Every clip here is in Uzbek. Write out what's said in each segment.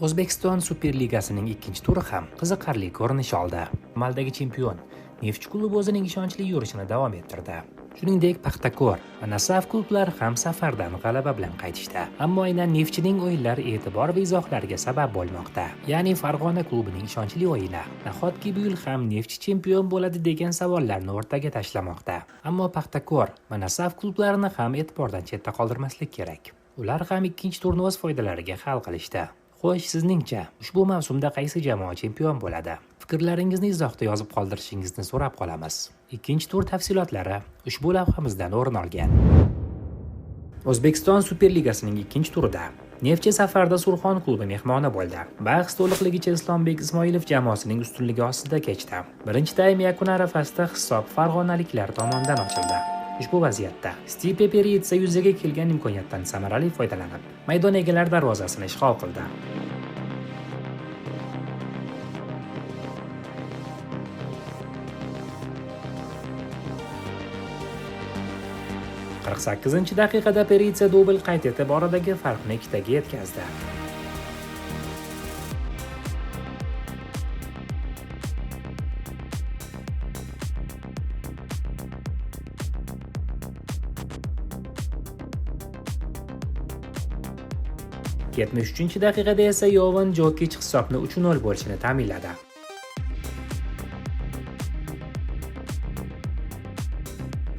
O'zbekiston Superligasining ikkinchi turi ham qiziqarli ko'rinish oldi. Amaldagi chempion Neftchi klubi o'zining ishonchli yurishini davom ettirdi. Shuningdek, Paxtakor va Nasaf klublari ham safardan g'alaba bilan qaytishdi. Ammo aynan Neftchining o'yinlari e'tibor va izohlarga sabab bo'lmoqda. Ya'ni Farg'ona klubining ishonchli o'yini nahotki bu yil ham Neftchi chempion bo'ladi degan savollarni o'rtaga tashlamoqda. Ammo Paxtakor va Nasaf klublarini ham e'tibordan chetda qoldirmaslik kerak. Ular ham ikkinchi turni o'z foydalariga hal qilishdi. Xo'sh, sizningcha ushbu mavsumda qaysi jamoa chempion bo'ladi? Fikrlaringizni izohda yozib qoldirishingizni so'rab qolamiz. Ikkinchi tur tafsilotlari ushbu lavhamizdan o'rin olgan. O'zbekiston Superligasining ikkinchi turida Neftchi safarda Surxon klubi mehmoni bo'ldi. Bahs to'liqligicha Islombek Ismoilov jamoasining ustunligi ostida kechdi. Birinchi taym yakuni arafasida hisob farg'onaliklar tomonidan ochildi. Ushbu vaziyatda Stipe Peritsa yuzaga kelgan imkoniyatdan samarali foydalanib, maydon egalari darvozasini ishg'ol qildi. Qirq sakkizinchi daqiqada Peritsa dubl qayd etib, oradagi farqni 2 ga yetkazdi. Yetmish uchinchi daqiqada esa Yovan Jokic hisobni 3-0 bo'lishini ta'minladi.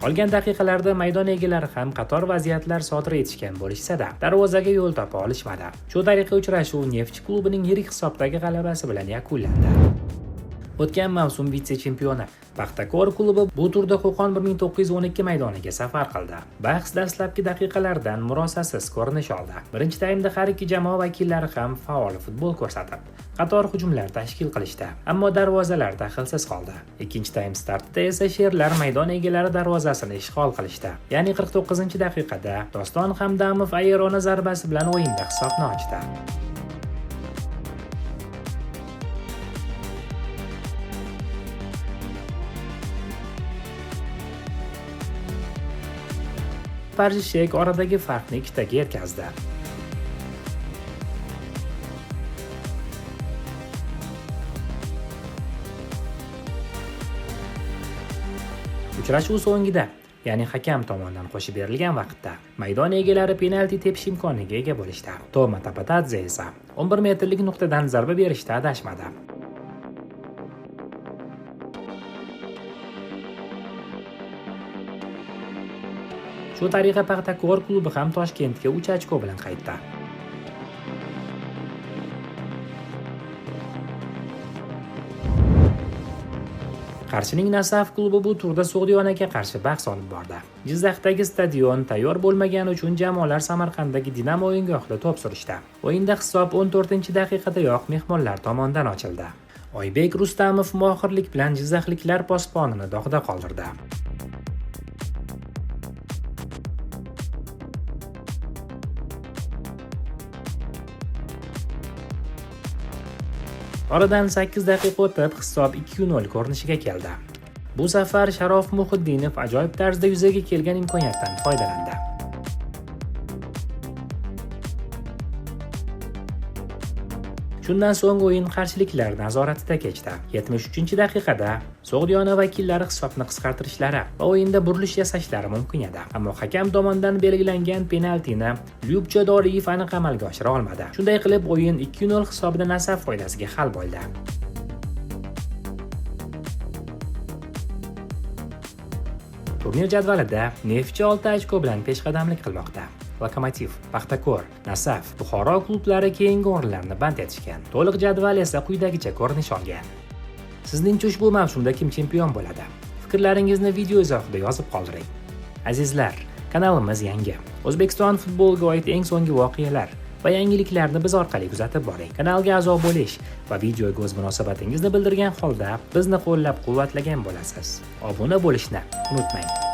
Qolgan daqiqalarda maydon egalari ham qator vaziyatlar sodir etishgan bo'lishsa-da, darvozaga yo'l topa olishmadi. Shu tariqa uchrashuv Neftchi klubining yirik hisobdagi g'alabasi bilan yakunlandi. O'tgan mavsum vitse-chempioni Paxtakor klubi bu turda Qo'qon 1912 maydoniga safar qildi. Bahs dastlabki daqiqalardan murosasiz ko'rinish oldi. Birinchi taymda har ikki jamoa vakillari ham faol futbol ko'rsatib, qator hujumlar tashkil qilishdi, ammo darvozalar daxlsiz qoldi. Ikkinchi taym startida esa sherlar maydon egalari darvozasini ishg'ol qilishdi. Ya'ni 49-daqiqada Doston Hamdamov ayrona zarbasi bilan o'yinda hisobni ochdi. Parishek oradagi farqni 2 ga yetkazdi. Uchrashuv so'ngida, ya'ni hakam tomonidan qo'shib berilgan vaqtda, maydon egalari penalti tepish imkoniga ega bo'lishdi. Toma Tapatadze esa 11 metrlik nuqtadan zarba berishda adashmadi. Shu tariqa Paxtakor klubi ham Toshkentga 3 ochko bilan qaytdi. Qarshining Nasaf klubi bu turda So'g'diyonaga qarshi bahs olib bordi. Jizzaxdagi stadion tayyor bo'lmagani uchun jamoalar Samarqanddagi Dinamo o'yingohida to'p surishdi. O'yinda hisob 14-daqiqadayoq mehmonlar tomonidan ochildi. Oybek Rustamov mohirlik bilan jizzaxliklar posbonini dog'da qoldirdi. Oradan 8 daqiqa o'tib hisob 2-0 ko'rinishiga keldi. Bu safar Sharof Muhiddinov ajoyib tarzda yuzaga kelgan imkoniyatdan foydalandi. Shundan so'ng o'yin qarshiliklar nazoratida kechdi. 73-daqiqada So'g'diyona vakillari hisobni qisqartirishlari va o'yinda burilish yasashlari mumkin edi. Ammo hakam tomonidan belgilangan penaltini Lyubcha Doriyev aniq amalga oshira olmadi. Shunday qilib o'yin 2-0 hisobida Nasaf foydasiga hal bo'ldi. Turnir jadvalida Neftchi 6 ochko bilan peshqadamlik qilmoqda. Lokomotiv, Paxtakor, Nasaf, Buxoro klublari keyingi o'rinlarni band etishgan. To'liq jadval esa quyidagicha ko'rinish olgan. Sizningcha ushbu mavsumda kim chempion bo'ladi? Fikrlaringizni video izohida yozib qoldiring. Azizlar, kanalimiz yangi. O'zbekiston futboliga oid eng so'nggi voqealar va yangiliklarni biz orqali kuzatib boring. Kanalga a'zo bo'lish va videoga o'z munosabatingizni bildirgan holda bizni qo'llab-quvvatlagan bo'lasiz. Obuna bo'lishni unutmang.